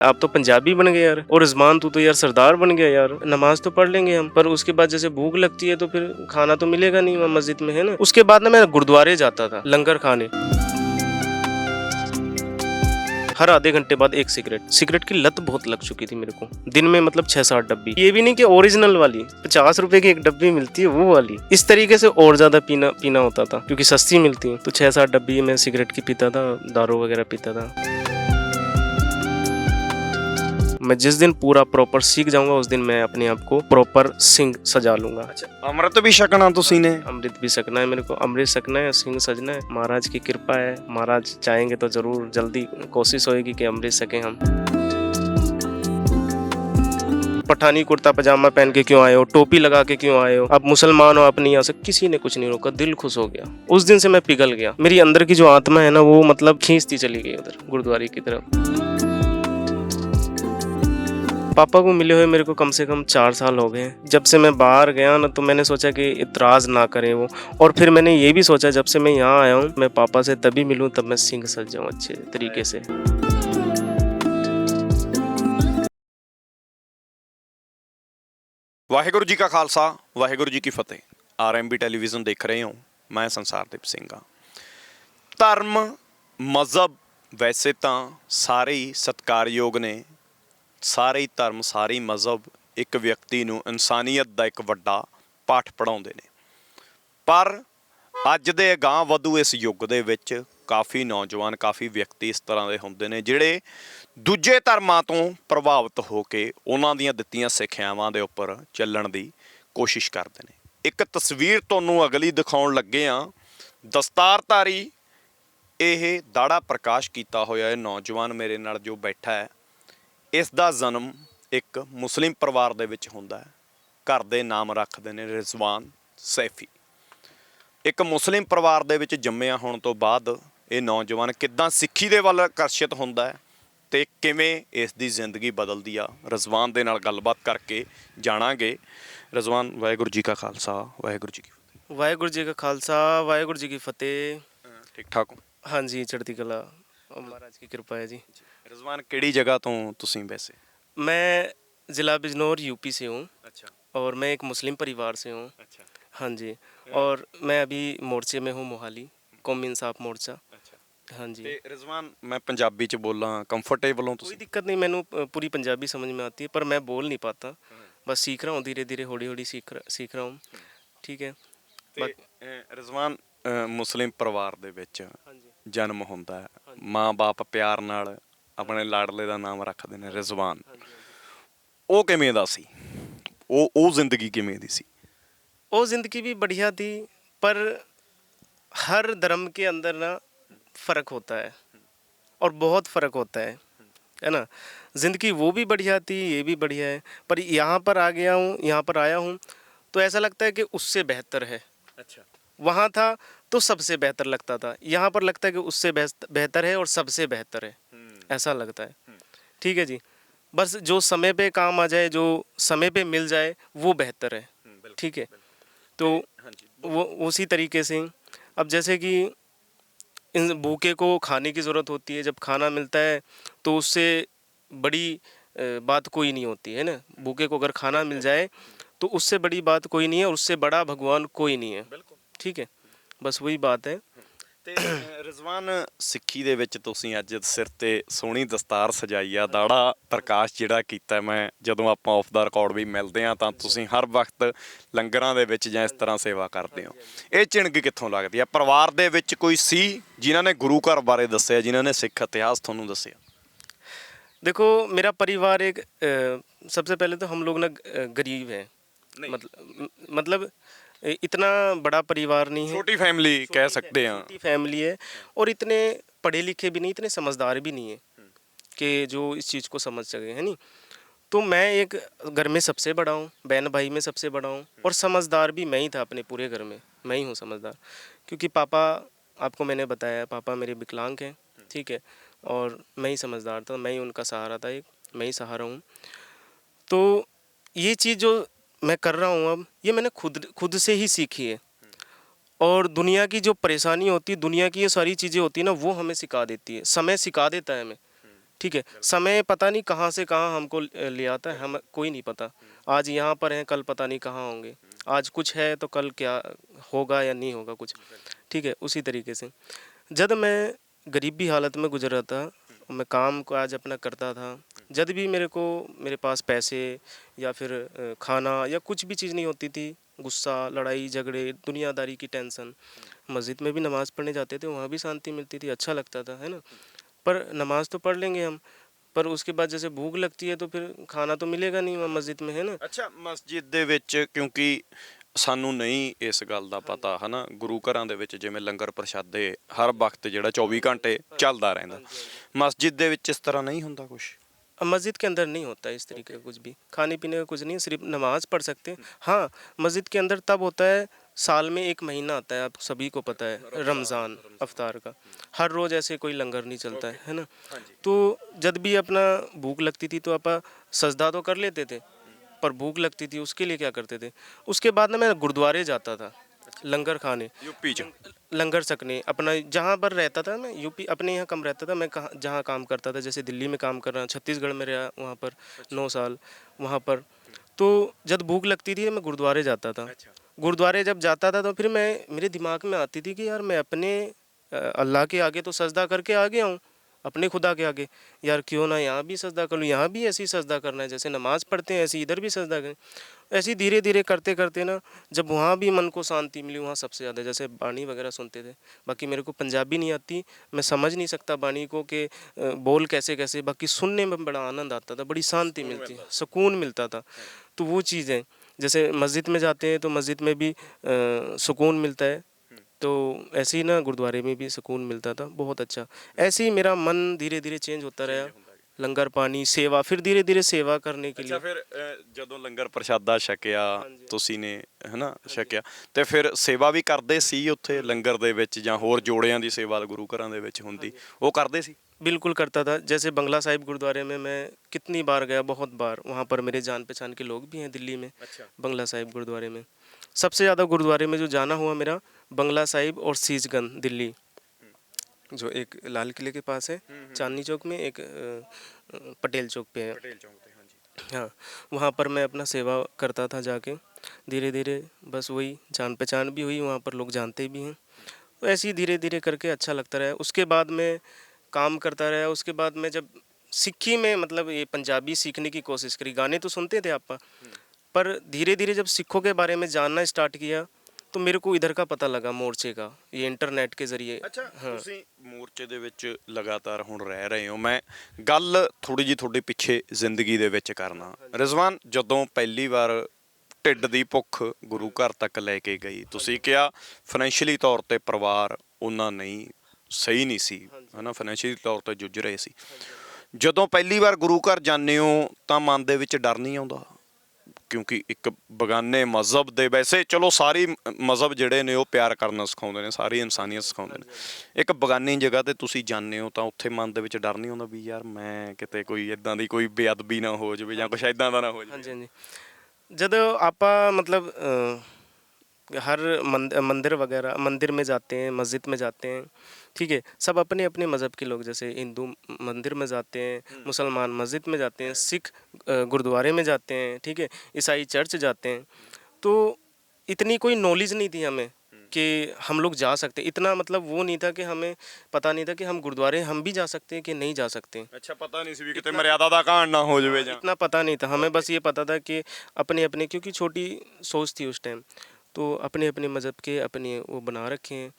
आप तो पंजाबी बन गए यार, और रिजवान तू तो यार सरदार बन गया यार। नमाज तो पढ़ लेंगे हम, पर उसके बाद जैसे भूख लगती है तो फिर खाना तो मिलेगा नहीं वहाँ मस्जिद में, है ना। उसके बाद ना मैं गुरुद्वारे जाता था लंगर खाने। हर आधे घंटे बाद एक सिगरेट की लत बहुत लग चुकी थी मेरे को। दिन में मतलब 6-7 डब्बी। ये भी नहीं कि ओरिजिनल वाली 50 रुपए की एक डब्बी मिलती है वो वाली, इस तरीके से और ज्यादा पीना होता था क्योंकि सस्ती मिलती है। तो 6-7 डब्बी मैं सिगरेट की पीता था, दारू वगैरह पीता था। मैं जिस दिन पूरा प्रॉपर सीख जाऊंगा उस दिन मैं अपने आप को प्रॉपर सिंह सजा लूंगा। अच्छा, अमृत भी छकना तुसी ने? अमृत भी सकना है मेरे को, अमृत सकना है, सिंह सजना है। महाराज की कृपा है, महाराज चाहेंगे तो जरूर जल्दी कोशिश होगी कि अमृत सके हम। पठानी कुर्ता पजामा पहन के क्यों आए हो, टोपी लगा के क्यों आए हो, आप मुसलमान हो, आप नहीं आ सकते। किसी ने कुछ नहीं रोका, दिल खुश हो गया। उस दिन से मैं पिघल गया। मेरी अंदर की जो आत्मा है ना वो मतलब खींचती चली गई उधर गुरुद्वारे की तरफ। पापा को मिले हुए मेरे को कम से कम 4 साल हो गए। जब से मैं बाहर गया ना तो मैंने सोचा कि इतराज़ ना करें वो, और फिर मैंने ये भी सोचा जब से मैं यहाँ आया हूँ मैं पापा से तभी मिलूँ तब मैं सिंह सज जाऊँ अच्छे तरीके से। वाहिगुरु जी का खालसा, वाहिगुरु जी की फतेह। RMB टेलीविज़न देख रहे हो, मैं संसारदीप ਸਿੰਘ ਹਾਂ। ਧਰਮ ਮਜ਼ਹਬ ਵੈਸੇ ਤਾਂ ਸਾਰੇ ਹੀ ਸਤਿਕਾਰਯੋਗ ਨੇ। ਸਾਰੇ ਹੀ ਧਰਮ, ਸਾਰੇ ਹੀ ਮਜ਼ਹਬ ਇੱਕ ਵਿਅਕਤੀ ਨੂੰ ਇਨਸਾਨੀਅਤ ਦਾ ਇੱਕ ਵੱਡਾ ਪਾਠ ਪੜ੍ਹਾਉਂਦੇ ਨੇ। ਪਰ ਅੱਜ ਦੇ ਅਗਾਂਹ ਵਧੂ ਇਸ ਯੁੱਗ ਦੇ ਵਿੱਚ ਕਾਫੀ ਨੌਜਵਾਨ, ਕਾਫੀ ਵਿਅਕਤੀ ਇਸ ਤਰ੍ਹਾਂ ਦੇ ਹੁੰਦੇ ਨੇ ਜਿਹੜੇ ਦੂਜੇ ਧਰਮਾਂ ਤੋਂ ਪ੍ਰਭਾਵਿਤ ਹੋ ਕੇ ਉਹਨਾਂ ਦੀਆਂ ਦਿੱਤੀਆਂ ਸਿੱਖਿਆਵਾਂ ਦੇ ਉੱਪਰ ਚੱਲਣ ਦੀ ਕੋਸ਼ਿਸ਼ ਕਰਦੇ ਨੇ। ਇੱਕ ਤਸਵੀਰ ਤੁਹਾਨੂੰ ਅਗਲੀ ਦਿਖਾਉਣ ਲੱਗੇ ਹਾਂ। ਦਸਤਾਰਧਾਰੀ ਇਹ ਦਾੜਾ ਪ੍ਰਕਾਸ਼ ਕੀਤਾ ਹੋਇਆ ਇਹ ਨੌਜਵਾਨ ਮੇਰੇ ਨਾਲ ਜੋ ਬੈਠਾ ਹੈ, ਇਸ ਦਾ ਜਨਮ ਇੱਕ ਮੁਸਲਿਮ ਪਰਿਵਾਰ ਦੇ ਵਿੱਚ ਹੁੰਦਾ ਹੈ। ਘਰ ਦੇ ਨਾਮ ਰੱਖਦੇ ਨੇ ਰਿਜ਼ਵਾਨ ਸੈਫੀ। ਇੱਕ ਮੁਸਲਿਮ ਪਰਿਵਾਰ ਦੇ ਵਿੱਚ ਜੰਮਿਆ ਹੋਣ ਤੋਂ ਬਾਅਦ ਇਹ ਨੌਜਵਾਨ ਕਿੱਦਾਂ ਸਿੱਖੀ ਦੇ ਵੱਲ ਆਕਰਸ਼ਿਤ ਹੁੰਦਾ ਹੈ ਤੇ ਕਿਵੇਂ ਇਸ ਦੀ ਜ਼ਿੰਦਗੀ ਬਦਲਦੀ ਆ, ਰਿਜ਼ਵਾਨ ਦੇ ਨਾਲ ਗੱਲਬਾਤ ਕਰਕੇ ਜਾਣਾਂਗੇ। ਰਿਜ਼ਵਾਨ, ਵਾਹਿਗੁਰੂ ਜੀ ਕਾ ਖਾਲਸਾ, ਵਾਹਿਗੁਰੂ ਜੀ ਕੀ ਫਤਿਹ। वाहेगुरु जी का खालसा, वाहेगुरु जी की फतेह। ठीक ठाक हो? हाँ जी, चढ़ती कला और महाराज की कृपा है जी। रिजवान ਕਿਹੜੀ ਜਗ੍ਹਾ ਤੋਂ ਤੁਸੀਂ ਵੈਸੇ? मैं ज़िला बिजनौर यूपी से हूँ अच्छा और मैं एक मुस्लिम परिवार से हूँ। अच्छा हाँ जी, और मैं अभी मोर्चे में हूँ मोहाली, कौमी इंसाफ मोर्चा। अच्छा। हाँ जी, ਤੇ ਰਿਜ਼ਵਾਨ ਮੈਂ ਪੰਜਾਬੀ ਚ ਬੋਲਾਂ, ਕੰਫਰਟੇਬਲ ਹੋ कोई ਤੁਸੀਂ? दिक्कत नहीं, मैंने पूरी पंजाबी समझ में आती है पर मैं बोल नहीं पाता। बस सीख रहा हूँ, धीरे धीरे हौली हौली सीख रहा हूँ। ठीक है। ਤੇ ਰਿਜ਼ਵਾਨ ਮੁਸਲਿਮ ਪਰਿਵਾਰ ਦੇ ਵਿੱਚ हाँ जी, ਜਨਮ ਹੁੰਦਾ ਹੈ, ਮਾਂ-ਬਾਪ ਪਿਆਰ ਨਾਲ ਆਪਣੇ ਲਾਡਲੇ ਦਾ ਨਾਮ ਰੱਖਦੇ ਨੇ ਰਿਜ਼ਵਾਨ। हाँ जी। ਉਹ ਕਿਵੇਂ ਦਾ ਸੀ? ਉਹ ਜ਼ਿੰਦਗੀ ਕਿਵੇਂ ਦੀ ਸੀ? वो ज़िंदगी भी बढ़िया थी, पर हर धर्म के अंदर ना फ़र्क होता है और बहुत फ़र्क होता है ना। ज़िंदगी वो भी बढ़िया थी, ये भी बढ़िया है, पर यहाँ पर आ गया हूँ, यहाँ पर आया हूँ तो ऐसा लगता है कि उससे बेहतर है। अच्छा। वहाँ था तो सबसे बेहतर लगता था, यहाँ पर लगता है कि उससे बेहतर है और सबसे बेहतर है, ऐसा लगता है। ठीक है जी, बस जो समय पे काम आ जाए, जो समय पे मिल जाए वो बेहतर है। ठीक है, तो वो उसी तरीके से अब जैसे कि इन भूखे को खाने की ज़रूरत होती है, जब खाना मिलता है तो उससे बड़ी बात कोई नहीं होती है ना। भूखे को अगर खाना मिल जाए तो उससे बड़ी बात कोई नहीं है और उससे बड़ा भगवान कोई नहीं है। ठीक है, बस वही बात है। ਤੇ ਰਿਜ਼ਵਾਨ, ਸਿੱਖੀ ਦੇ ਵਿੱਚ ਤੁਸੀਂ ਅੱਜ ਸਿਰ ਤੇ ਸੋਹਣੀ ਦਸਤਾਰ ਸਜਾਈ ਆ, ਦਾੜਾ ਪ੍ਰਕਾਸ਼ ਜਿਹੜਾ ਕੀਤਾ। ਮੈਂ ਜਦੋਂ ਆਪਾਂ ਆਫ ਦਾ ਰਿਕਾਰਡ ਵੀ ਮਿਲਦੇ ਆ ਤਾਂ ਤੁਸੀਂ ਹਰ ਵਕਤ ਲੰਗਰਾਂ ਦੇ ਵਿੱਚ ਜਾਂ ਇਸ ਤਰ੍ਹਾਂ ਸੇਵਾ ਕਰਦੇ ਹੋ। ਇਹ ਝਿਣਕ ਕਿੱਥੋਂ ਲੱਗਦੀ ਆ? ਪਰਿਵਾਰ ਦੇ ਵਿੱਚ ਕੋਈ ਸੀ ਜਿਨ੍ਹਾਂ ਨੇ ਗੁਰੂ ਘਰ ਬਾਰੇ ਦੱਸਿਆ, ਜਿਨ੍ਹਾਂ ਨੇ ਸਿੱਖ ਇਤਿਹਾਸ ਤੁਹਾਨੂੰ ਦੱਸਿਆ? देखो, मेरा परिवार एक सबसे पहले तो हम लोग ना गरीब हैं, मतलब इतना बड़ा परिवार नहीं है, छोटी फैमिली कह सकते हैं। छोटी फैमिली है और इतने पढ़े लिखे भी नहीं, इतने समझदार भी नहीं है कि जो इस चीज़ को समझ सके, है नहीं। तो मैं एक घर में सबसे बड़ा हूँ, बहन भाई में सबसे बड़ा हूँ और समझदार भी मैं ही था अपने पूरे घर में, मैं ही हूँ समझदार। क्योंकि पापा, आपको मैंने बताया, पापा मेरे विकलांग हैं। ठीक है, और मैं ही समझदार था, मैं ही उनका सहारा था, एक मैं ही सहारा हूँ। तो ये चीज़ जो मैं कर रहा हूँ अब, ये मैंने खुद से ही सीखी है। और दुनिया की जो परेशानी होती है, दुनिया की ये सारी चीज़ें होती है ना, वो हमें सिखा देती है, समय सिखा देता है हमें ठीक है, समय पता नहीं कहाँ से कहाँ हमको ले आता है, हम कोई नहीं पता। आज यहाँ पर हैं, कल पता नहीं कहाँ होंगे। आज कुछ है तो कल क्या होगा या नहीं होगा कुछ। ठीक है, उसी तरीके से जब मैं गरीबी हालत में गुजर रहा था, मैं काम को आज अपना करता था, जब भी मेरे पास पैसे या फिर खाना या कुछ भी चीज़ नहीं होती थी, गुस्सा, लड़ाई झगड़े, दुनियादारी की टेंशन, मस्जिद में भी नमाज़ पढ़ने जाते थे, वहाँ भी शांति मिलती थी, अच्छा लगता था, है ना। पर नमाज तो पढ़ लेंगे हम, पर उसके बाद जैसे भूख लगती है तो फिर खाना तो मिलेगा नहीं वहाँ मस्जिद में, है ना। ਅੱਛਾ ਮਸਜਿਦ ਦੇ ਵਿੱਚ ਕਿਉਂਕਿ ਸਾਨੂੰ ਨਹੀਂ ਇਸ ਗੱਲ ਦਾ ਪਤਾ ਹਨਾ ਗੁਰੂ ਘਰਾਂ ਦੇ ਵਿੱਚ ਜਿਵੇਂ ਲੰਗਰ ਪ੍ਰਸ਼ਾਦੇ ਹਰ ਵਕਤ ਜਿਹੜਾ 24 ਘੰਟੇ ਚੱਲਦਾ ਰਹਿੰਦਾ ਮਸਜਿਦ ਦੇ ਵਿੱਚ ਇਸ ਤਰ੍ਹਾਂ ਨਹੀਂ ਹੁੰਦਾ ਕੁਝ अब मस्जिद के अंदर नहीं होता है इस तरीके का कुछ भी, खाने पीने का कुछ नहीं, सिर्फ नमाज पढ़ सकते हैं। हाँ, मस्जिद के अंदर तब होता है, साल में एक महीना आता है, आप सभी को पता है, रमज़ान अफ्तार का। हर रोज़ ऐसे कोई लंगर नहीं चलता है ना। तो जब भी अपना भूख लगती थी तो आप सजदा तो कर लेते थे, पर भूख लगती थी उसके लिए क्या करते थे, उसके बाद ना मैं गुरुद्वारे जाता था लंगर खाने, ਯੂਪੀ ਚ लंगर सकने। अपना जहाँ पर रहता था मैं, यूपी अपने यहाँ कम रहता था मैं, कहाँ जहाँ काम करता था, जैसे दिल्ली में काम कर रहा, छत्तीसगढ़ में रहा वहाँ पर 9 साल वहाँ पर। तो जब भूख लगती थी मैं गुरुद्वारे जाता था। गुरुद्वारे जब जाता था तो फिर मैं, मेरे दिमाग में आती थी कि यार मैं अपने अल्लाह के आगे तो सजदा करके आ गया हूँ, अपने खुदा के आगे, यार क्यों ना यहाँ भी सजदा कर लूँ, यहाँ भी ऐसे ही सजदा करना है, जैसे नमाज़ पढ़ते हैं ऐसे ही इधर भी सजदा करें। ऐसे ही धीरे धीरे करते करते ना, जब वहाँ भी मन को शांति मिली, वहाँ सबसे ज़्यादा, जैसे बानी वगैरह सुनते थे, बाकी मेरे को पंजाबी नहीं आती, मैं समझ नहीं सकता बानी को कि बोल कैसे कैसे, बाकी सुनने में बड़ा आनंद आता था, बड़ी शांति मिलती, सुकून मिलता था। तो वो चीज़ें, जैसे मस्जिद में जाते हैं तो मस्जिद में भी सुकून मिलता है, तो ऐसे ही ना गुरुद्वारे में भी सुकून मिलता था, बहुत अच्छा। ऐसे ही मेरा मन धीरे धीरे चेंज होता रहा, लंगर पानी सेवा, फिर धीरे धीरे सेवा करने के ਅੱਛਾ लिए। ਫਿਰ ਜਦੋਂ ਲੰਗਰ ਪ੍ਰਸ਼ਾਦਾ ਛਕਿਆ ਤੁਸੀਂ ਨੇ ਹਨਾ ਛਕਿਆ ਤੇ ਫਿਰ ਸੇਵਾ ਵੀ ਕਰਦੇ ਸੀ ਉੱਥੇ ਲੰਗਰ ਦੇ ਵਿੱਚ ਜਾਂ ਹੋਰ ਜੋੜਿਆਂ ਦੀ ਸੇਵਾ ਗੁਰੂ ਘਰਾਂ ਦੇ ਵਿੱਚ ਹੁੰਦੀ ਉਹ ਕਰਦੇ ਸੀ बिल्कुल करता था। जैसे बंगला साहिब गुरुद्वारे में मैं कितनी बार गया, बहुत बार, वहाँ पर मेरे जान पहचान के लोग भी हैं दिल्ली में। बंगला साहिब गुरुद्वारे में सबसे ज़्यादा गुरुद्वारे में जो जाना हुआ मेरा, बंगला साहिब और सीसगंज दिल्ली, जो एक लाल किले के पास है, चांदनी चौक में, एक पटेल चौक पे है। ਪਟੇਲ ਚੌਂਕ ਤੇ ਹਾਂਜੀ हाँ, वहाँ पर मैं अपना सेवा करता था जाके, धीरे धीरे बस वही जान पहचान भी हुई, वहाँ पर लोग जानते भी हैं। तो ऐसे ही धीरे धीरे करके अच्छा लगता रहा। उसके बाद मैं काम करता रहा, उसके बाद मैं जब सिक्खी में, मतलब ये पंजाबी सीखने की कोशिश करी, गाने तो सुनते थे आप, पर धीरे धीरे जब सिखों के बारे में जानना स्टार्ट किया तो मेरे को इधर का पता लगा, मोर्चे का, ये इंटरनेट के ज़रिए। ਅੱਛਾ ਤੁਸੀਂ ਮੋਰਚੇ ਦੇ ਵਿੱਚ ਲਗਾਤਾਰ ਹੁਣ ਰਹਿ ਰਹੇ ਹੋ ਮੈਂ ਗੱਲ ਥੋੜੀ ਜੀ ਤੁਹਾਡੇ ਪਿੱਛੇ ਜ਼ਿੰਦਗੀ ਦੇ ਵਿੱਚ ਕਰਨਾ ਰਿਜ਼ਵਾਨ ਜਦੋਂ ਪਹਿਲੀ ਵਾਰ ਢਿੱਡ ਦੀ ਭੁੱਖ ਗੁਰੂ ਘਰ ਤੱਕ ਲੈ ਕੇ ਗਈ ਤੁਸੀਂ ਕਿਹਾ ਫਾਈਨੈਂਸ਼ੀਅਲੀ ਤੌਰ ਤੇ ਪਰਿਵਾਰ ਉਹਨਾਂ ਨਹੀਂ ਸਹੀ ਨਹੀਂ ਸੀ ਹਨਾ ਫਾਈਨੈਂਸ਼ੀਅਲੀ ਤੌਰ ਤੇ ਜੂਝ ਰਹੇ ਸੀ ਜਦੋਂ ਪਹਿਲੀ ਵਾਰ ਗੁਰੂ ਘਰ ਜਾਂਦੇ ਹੋ ਤਾਂ ਮਨ ਦੇ ਵਿੱਚ ਡਰ ਨਹੀਂ ਆਉਂਦਾ ਕਿਉਂਕਿ ਇੱਕ ਬਗਾਨੇ ਮਜ਼ਹਬ ਦੇ ਵੈਸੇ ਚਲੋ ਸਾਰੀ ਮਜ਼ਹਬ ਜਿਹੜੇ ਨੇ ਉਹ ਪਿਆਰ ਕਰਨਾ ਸਿਖਾਉਂਦੇ ਨੇ ਸਾਰੀ ਇਨਸਾਨੀਅਤ ਸਿਖਾਉਂਦੇ ਨੇ ਇੱਕ ਬਗਾਨੀ ਜਗ੍ਹਾ ਤੇ ਤੁਸੀਂ ਜਾਂਦੇ ਹੋ ਤਾਂ ਉੱਥੇ ਮਨ ਦੇ ਵਿੱਚ ਡਰ ਨਹੀਂ ਆਉਂਦਾ ਵੀ ਯਾਰ ਮੈਂ ਕਿਤੇ ਕੋਈ ਇਦਾਂ ਦੀ ਕੋਈ ਬੇਅਦਬੀ ਨਾ ਹੋ ਜਾਵੇ ਜਾਂ ਕੁਛ ਇਦਾਂ ਦਾ ਨਾ ਹੋ हाँ ਜਾਵੇ जी, हाँ जी। जब आप मतलब हर मंदिर वगैरह, मंदिर में जाते हैं, मस्जिद में जाते हैं, ठीक है, सब अपने अपने मज़हब के लोग, जैसे हिंदू मंदिर में जाते हैं, मुसलमान मस्जिद में जाते हैं, सिख गुरुद्वारे में जाते हैं, ठीक है, ईसाई चर्च जाते हैं। तो इतनी कोई नॉलेज नहीं थी हमें कि हम लोग जा सकते, इतना मतलब वो नहीं था कि हमें पता नहीं था कि हम गुरुद्वारे हम भी जा सकते हैं कि नहीं जा सकते। ਅੱਛਾ ਪਤਾ ਨਹੀਂ ਸੀ ਵੀ ਕਿਤੇ ਮਰਿਆਦਾ ਦਾ ਘਾਣ ਨਾ ਹੋ ਜਾਵੇ ਜਾਂ इतना पता नहीं था हमें, बस ये पता था कि अपने अपने, क्योंकि छोटी सोच थी उस टाइम, तो अपने अपने मज़हब के अपने वो बना रखे हैं।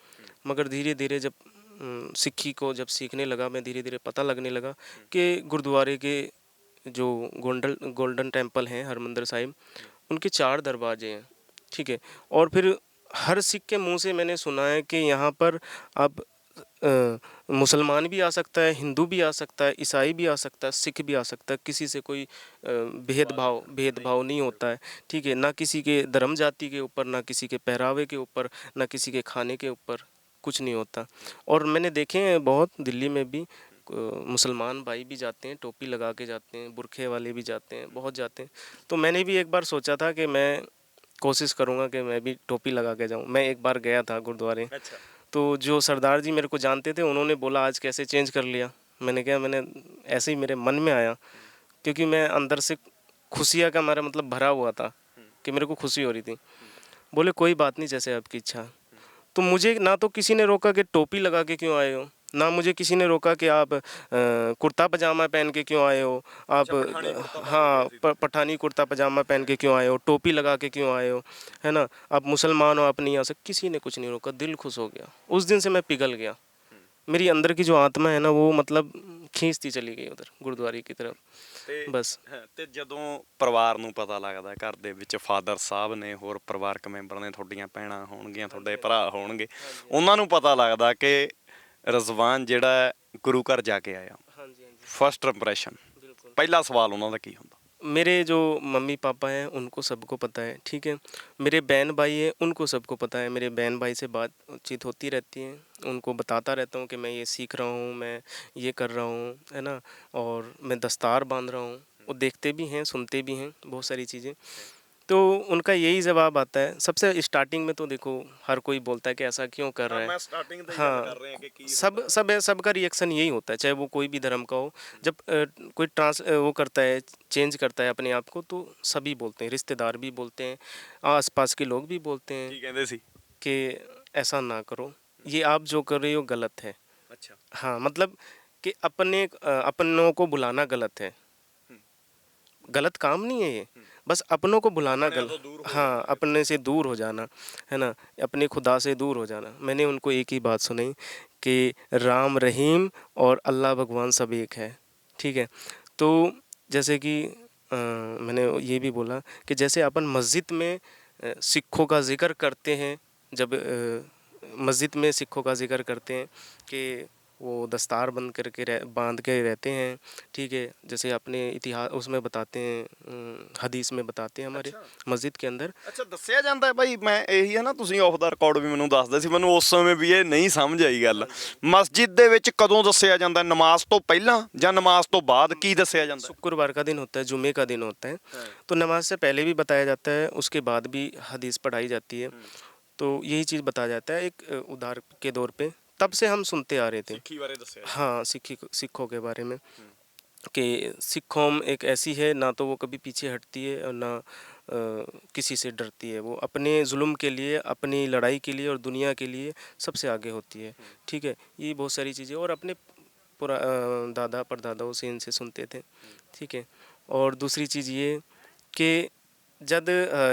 मगर धीरे धीरे जब सिक्खी को जब सीखने लगा मैं, धीरे धीरे पता लगने लगा कि गुरुद्वारे के जो गोल्डन टेम्पल हैं, हरमंदिर साहिब, उनके 4 दरवाजे हैं, ठीक है। और फिर हर सिख के मुंह से मैंने सुना है कि यहाँ पर अब मुसलमान भी आ सकता है, हिंदू भी आ सकता है, ईसाई भी आ सकता है, सिख भी आ सकता है, किसी से कोई भेदभाव नहीं होता है, ठीक है, ना किसी के धर्म जाति के ऊपर, ना किसी के पहरावे के ऊपर, ना किसी के खाने के ऊपर, कुछ नहीं होता। और मैंने देखे हैं बहुत, दिल्ली में भी मुसलमान भाई भी जाते हैं, टोपी लगा के जाते हैं, बुरखे वाले भी जाते हैं, बहुत जाते हैं। तो मैंने भी एक बार सोचा था कि मैं कोशिश करूँगा कि मैं भी टोपी लगा के जाऊँ। मैं एक बार गया था गुरुद्वारे, तो जो सरदार जी मेरे को जानते थे उन्होंने बोला आज कैसे चेंज कर लिया, मैंने कहा, मैंने ऐसे ही मेरे मन में आया, क्योंकि मैं अंदर से खुशियाँ का मेरा मतलब भरा हुआ था कि मेरे को खुशी हो रही थी। बोले कोई बात नहीं, जैसे आपकी इच्छा। तो मुझे ना तो किसी ने रोका कि टोपी लगा के क्यों आए हो, ना मुझे किसी ने रोका कि आप कुर्ता पजामा पहन के क्यों आए हो, आप हाँ पठानी कुर्ता पजामा पहन के क्यों आए हो, टोपी लगा के क्यों आए हो, है ना, आप मुसलमान हो, आप नहीं आ सकते। किसी ने कुछ नहीं रोका, दिल खुश हो गया। उस दिन से मैं पिघल गया। मेरी अंदर की जो आत्मा है ना, वो मतलब खींचती चली गई उधर गुरुद्वारे की तरफ। बस ਤੇ ਜਦੋਂ ਪਰਿਵਾਰ ਨੂੰ ਪਤਾ ਲੱਗਦਾ ਘਰ ਦੇ ਵਿੱਚ ਫਾਦਰ ਸਾਹਿਬ ਨੇ, ਹੋਰ ਪਰਿਵਾਰਕ ਮੈਂਬਰ ਨੇ, ਤੁਹਾਡੀਆਂ ਭੈਣਾਂ ਹੋਣਗੀਆਂ, ਤੁਹਾਡੇ ਭਰਾ ਹੋਣਗੇ, ਉਹਨਾਂ ਨੂੰ ਪਤਾ ਲੱਗਦਾ ਕਿ ਰਜ਼ਵਾਨ ਜਿਹੜਾ ਹੈ ਗੁਰੂ ਘਰ ਜਾ ਕੇ ਆਇਆ, ਹਾਂਜੀ ਹਾਂਜੀ ਫਸਟ ਇੰਪ੍ਰੈਸ਼ਨ, बिल्कुल। ਪਹਿਲਾ ਸਵਾਲ ਉਹਨਾਂ ਦਾ ਕੀ ਹੁੰਦਾ? मेरे जो मम्मी पापा हैं उनको सबको पता है, ठीक है। मेरे बहन भाई हैं, उनको सबको पता है। मेरे बहन भाई से बातचीत होती रहती है, उनको बताता रहता हूँ कि मैं ये सीख रहा हूँ, मैं ये कर रहा हूँ, है ना, और मैं दस्तार बांध रहा हूँ। वो देखते भी हैं, सुनते भी हैं बहुत सारी चीज़ें। तो उनका यही जवाब आता है सबसे स्टार्टिंग में। तो देखो, हर कोई बोलता है कि ऐसा क्यों कर रहा है। ਸਟਾਰਟਿੰਗ ਤੋਂ हाँ, सबका रिएक्शन यही होता है, चाहे वो कोई भी धर्म का हो। जब कोई वो करता है, चेंज करता है अपने आप को, तो सभी बोलते हैं, रिश्तेदार भी बोलते हैं, आसपास के लोग भी बोलते हैं ਕੀ ਕਹਿੰਦੇ ਸੀ? कि ऐसा ना करो, ये आप जो कर रहे हो गलत है। ਅੱਛਾ। हाँ, मतलब कि अपनों को बुलाना गलत है, गलत काम नहीं है ये। बस अपनों को बुलाना हाँ, अपने से दूर हो जाना, है ना, अपने खुदा से दूर हो जाना। मैंने उनको एक ही बात सुनाई कि राम रहीम और अल्लाह भगवान सब एक है, ठीक है। तो जैसे कि मैंने ये भी बोला कि जैसे अपन मस्जिद में सिखों का ज़िक्र करते हैं, जब मस्जिद में सिखों का ज़िक्र करते हैं कि वो दस्तार बांध के रहते हैं, ठीक है। जैसे अपने इतिहास उसमें बताते हैं, हदीस में बताते हैं हमारे मस्जिद के अंदर। ਅੱਛਾ, ਦੱਸਿਆ ਜਾਂਦਾ ਹੈ ਬਾਈ। ਮੈਂ ਇਹੀ ਹੈ ਨਾ, ਤੁਸੀਂ ਆਫ ਦਾ ਰਿਕਾਰਡ ਵੀ ਮੈਨੂੰ ਦੱਸਦੇ ਸੀ, ਮੈਨੂੰ ਉਸ ਸਮੇਂ ਵੀ ਇਹ ਨਹੀਂ ਸਮਝ ਆਈ ਗੱਲ। ਮਸਜਿਦ ਦੇ ਵਿੱਚ ਕਦੋਂ ਦੱਸਿਆ ਜਾਂਦਾ? ਨਮਾਜ਼ ਤੋਂ ਪਹਿਲਾਂ ਜਾਂ ਨਮਾਜ਼ ਤੋਂ ਬਾਅਦ? ਕੀ ਦੱਸਿਆ ਜਾਂਦਾ? शुक्रवार का दिन होता है, जुमे का दिन होता है, तो नमाज से पहले भी बताया जाता है, उसके बाद भी हदीस पढ़ाई जाती है। तो यही चीज़ बताया जाता है एक उदाहरण के दौर पे। तब से हम सुनते आ रहे थे। ਸਿੱਖੀ ਬਾਰੇ ਦੱਸਿਆ। हाँ, सिखों के बारे में कि सिख कौम एक ऐसी है, ना तो वो कभी पीछे हटती है और ना किसी से डरती है। वो अपने जुल्म के लिए, अपनी लड़ाई के लिए और दुनिया के लिए सबसे आगे होती है, ठीक है। ये बहुत सारी चीज़ें, और अपने दादा परदादाओं से इनसे सुनते थे, ठीक है। और दूसरी चीज़ ये कि जब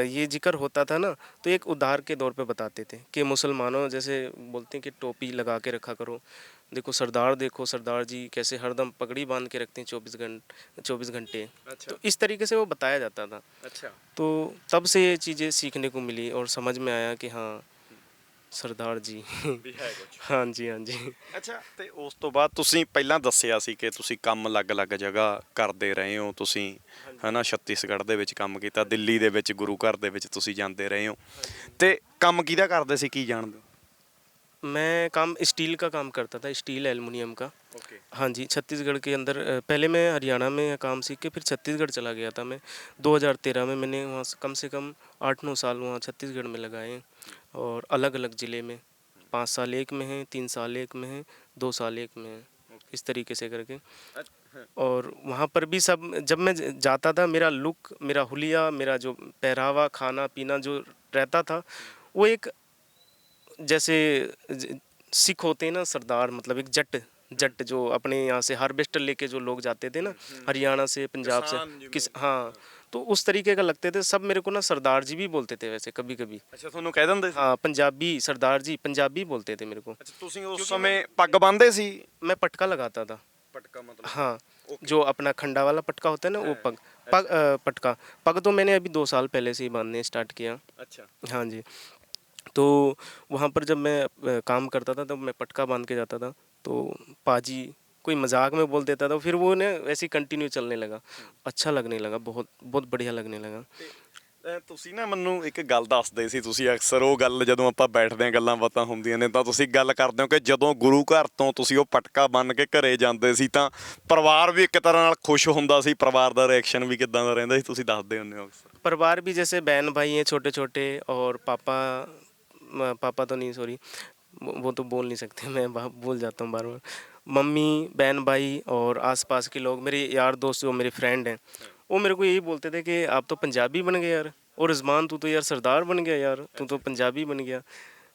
ये जिक्र होता था ना, तो एक उदाहरण के दौर पे बताते थे कि मुसलमानों जैसे बोलते हैं कि टोपी लगा के रखा करो। देखो सरदार जी कैसे हरदम पगड़ी बांध के रखते हैं 24 घंटे। अच्छा। तो इस तरीके से वो बताया जाता था। अच्छा। तो तब से ये चीज़ें सीखने को मिली और समझ में आया कि हाँ, सरदार जी ਵੀ ਹੈ ਕੁਝ। हाँ जी, हाँ जी। ਅੱਛਾ, ਤੇ ਉਸ ਤੋਂ ਬਾਅਦ ਤੁਸੀਂ ਪਹਿਲਾਂ ਦੱਸਿਆ ਸੀ ਕਿ ਤੁਸੀਂ ਕੰਮ ਅਲੱਗ-ਅਲੱਗ ਜਗ੍ਹਾ ਕਰਦੇ ਰਹੇ ਹੋ। ਤੁਸੀਂ ਹਨਾ ਛੱਤੀਸਗੜ੍ਹ ਦੇ ਵਿੱਚ ਕੰਮ ਕੀਤਾ, ਦਿੱਲੀ ਦੇ ਵਿੱਚ ਗੁਰੂ ਘਰ ਦੇ ਵਿੱਚ ਤੁਸੀਂ ਜਾਂਦੇ ਰਹੇ ਹੋ, ਤੇ ਕੰਮ ਕਿਹਦਾ ਕਰਦੇ ਸੀ, ਕੀ ਜਾਣਦੇ ਹੋ? मैं काम स्टील का काम करता था, स्टील एल्युमिनियम का। ਓਕੇ। हाँ जी, छत्तीसगढ़ के अंदर पहले मैं हरियाणा में काम सीख के फिर छत्तीसगढ़ चला गया था मैं। 2013 में मैंने वहाँ से कम 8-9 साल वहाँ छत्तीसगढ़ में लगाए हैं, और अलग-अलग ज़िले में। 5 साल एक में हैं, 3 साल एक में हैं, 2 साल एक में हैं, इस तरीके से करके। और वहाँ पर भी सब जब मैं जाता था, मेरा लुक, मेरा हुलिया, मेरा जो पहरावा, खाना पीना जो रहता था, वो एक जैसे सिख होते हैं ना सरदार, मतलब एक जट जो अपने यहाँ से हार्वेस्टर लेके जो लोग जाते थे ना, हरियाणा से, पंजाब से, हाँ, तो उस तरीके का लगते थे सब मेरे को ना। सरदार जी भी बोलते थे वैसे कभी कभी। ਅੱਛਾ, ਤੁਹਾਨੂੰ ਕਹਿ ਦਿੰਦੇ ਸੀ? हाँ, पंजाबी सरदार जी, पंजाबी बोलते थे मेरे को। ਅੱਛਾ, ਤੁਸੀਂ ਉਸ ਸਮੇਂ ਪੱਗ ਬੰਨ੍ਹਦੇ ਸੀ? मैं पटका लगाता था। ਪਟਕਾ मतलब? हाँ, जो अपना खंडा वाला पटका होता है ना, वो पटका पग तो मैंने अभी 2 साल पहले से ही बांधने स्टार्ट किया। अच्छा। हाँ जी। तो वहाँ पर जब मैं काम करता था, तब मैं पटका बांध के जाता था, तो पाजी कोई मजाक में बोल देता था, फिर वो ना वैसे ही कंटिन्यू चलने लगा। अच्छा लगने लगा, बहुत बहुत बढ़िया लगने लगा। ਤੁਸੀਂ ਨਾ ਮੈਨੂੰ ਇੱਕ ਗੱਲ ਦੱਸਦੇ ਸੀ, ਤੁਸੀਂ ਅਕਸਰ ਉਹ ਗੱਲ ਜਦੋਂ ਆਪਾਂ ਬੈਠਦੇ ਹਾਂ ਗੱਲਾਂ ਬਾਤਾਂ ਹੁੰਦੀਆਂ ਨੇ ਤਾਂ ਤੁਸੀਂ ਗੱਲ ਕਰਦੇ ਹੋ ਕਿ ਜਦੋਂ ਗੁਰੂ ਘਰ ਤੋਂ ਤੁਸੀਂ ਉਹ ਪਟਕਾ ਬੰਨ੍ਹ ਕੇ ਘਰੇ ਜਾਂਦੇ ਸੀ ਤਾਂ ਪਰਿਵਾਰ ਵੀ ਇੱਕ ਤਰ੍ਹਾਂ ਨਾਲ ਖੁਸ਼ ਹੁੰਦਾ ਸੀ। ਪਰਿਵਾਰ ਦਾ ਰਿਐਕਸ਼ਨ ਵੀ ਕਿੱਦਾਂ ਦਾ ਰਹਿੰਦਾ ਸੀ, ਤੁਸੀਂ ਦੱਸਦੇ ਹੁੰਦੇ ਹੋ ਅਕਸਰ। परिवार भी जैसे बहन भाई हैं छोटे छोटे, और पापा तो नहीं, सॉरी, वो तो बोल नहीं सकते, मैं भूल जाता हूँ बार बार। मम्मी, बहन भाई और आसपास के लोग, मेरे यार दोस्त जो मेरे फ्रेंड हैं, वो मेरे को यही बोलते थे कि आप तो पंजाबी बन गए यार, और रिजवान तू तो यार सरदार बन गया यार, तू तो पंजाबी बन गया